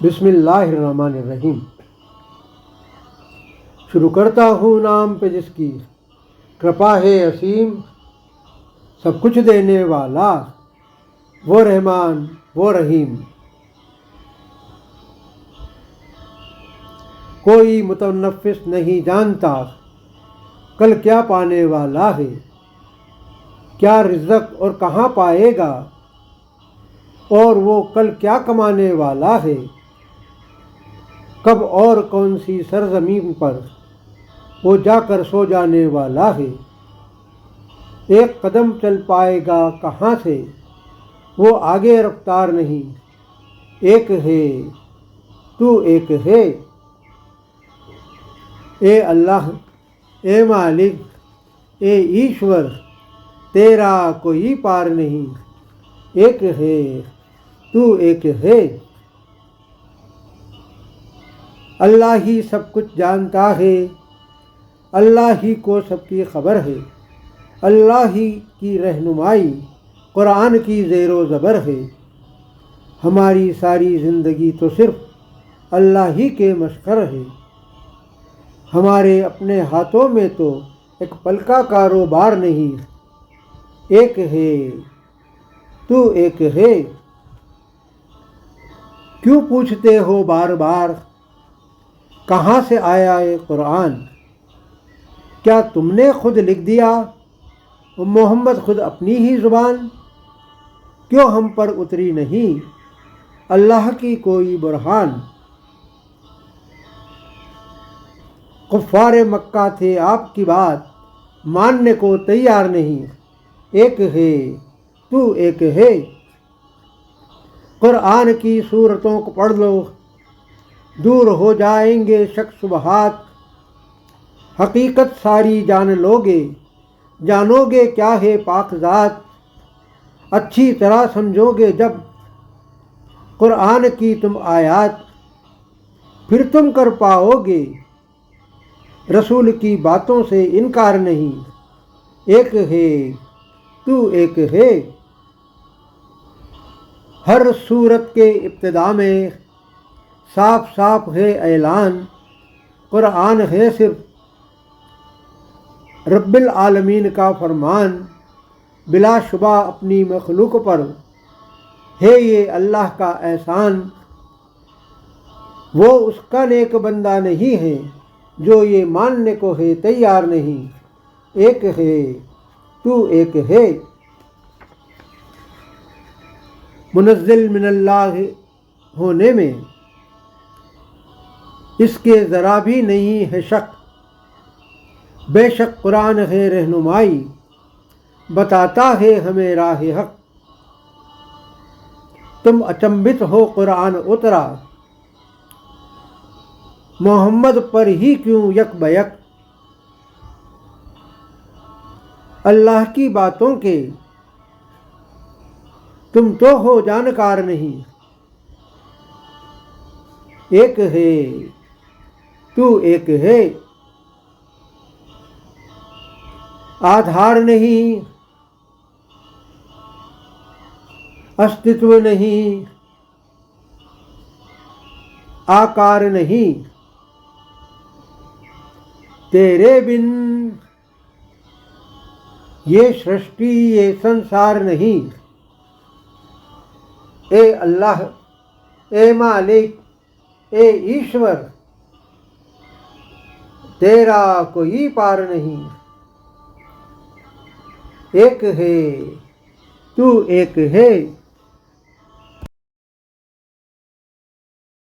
بسم اللہ الرحمن الرحیم۔ شروع کرتا ہوں نام پہ جس کی کرپا ہے اسیم، سب کچھ دینے والا وہ رحمان وہ رحیم۔ کوئی متنفس نہیں جانتا کل کیا پانے والا ہے، کیا رزق اور کہاں پائے گا، اور وہ کل کیا کمانے والا ہے، کب اور کون سی سرزمین پر وہ جا کر سو جانے والا ہے۔ ایک قدم چل پائے گا کہاں سے، وہ آگے رفتار نہیں، ایک ہے تو ایک ہے۔ اے اللہ، اے مالک، اے ایشور، تیرا کوئی پار نہیں، ایک ہے تو ایک ہے۔ اللہ ہی سب کچھ جانتا ہے، اللہ ہی کو سب کی خبر ہے، اللہ ہی کی رہنمائی قرآن کی زیر و زبر ہے۔ ہماری ساری زندگی تو صرف اللہ ہی کے مشکر ہے، ہمارے اپنے ہاتھوں میں تو ایک پل کا کاروبار نہیں، ایک ہے تو ایک ہے۔ کیوں پوچھتے ہو بار بار کہاں سے آیا یہ قرآن، کیا تم نے خود لکھ دیا محمد خود اپنی ہی زبان، کیوں ہم پر اتری نہیں اللہ کی کوئی برہان۔ کفار مکہ تھے آپ کی بات ماننے کو تیار نہیں، ایک ہے تو ایک ہے۔ قرآن کی صورتوں کو پڑھ لو، دور ہو جائیں گے شک شبہات، حقیقت ساری جان لوگے، جانو گے کیا ہے پاک ذات۔ اچھی طرح سمجھو گے جب قرآن کی تم آیات، پھر تم کر پاؤ گے رسول کی باتوں سے انکار نہیں، ایک ہے تو ایک ہے۔ ہر سورت کے ابتدا میں صاف صاف ہے اعلان، قرآن ہے صرف رب العالمین کا فرمان، بلا شبہ اپنی مخلوق پر ہے یہ اللہ کا احسان۔ وہ اس کا نیک بندہ نہیں ہے جو یہ ماننے کو ہے تیار نہیں، ایک ہے تو ایک ہے۔ منزل من اللہ ہونے میں اس کے ذرا بھی نہیں ہے شک، بے شک قرآن ہے رہنمائی، بتاتا ہے ہمیں راہ حق۔ تم اچنبھت ہو قرآن اترا محمد پر ہی کیوں یک بیک، اللہ کی باتوں کے تم تو ہو جانکار نہیں، ایک ہے تو ایک ہے۔ آدھار نہیں، استتو نہیں، آکار نہیں، تیرے بن یہ سرشٹی یہ سنسار نہیں۔ اے اللہ، اے مالک، اے ایشور، تیرا کوئی پار نہیں، ایک ہے تو ایک ہے۔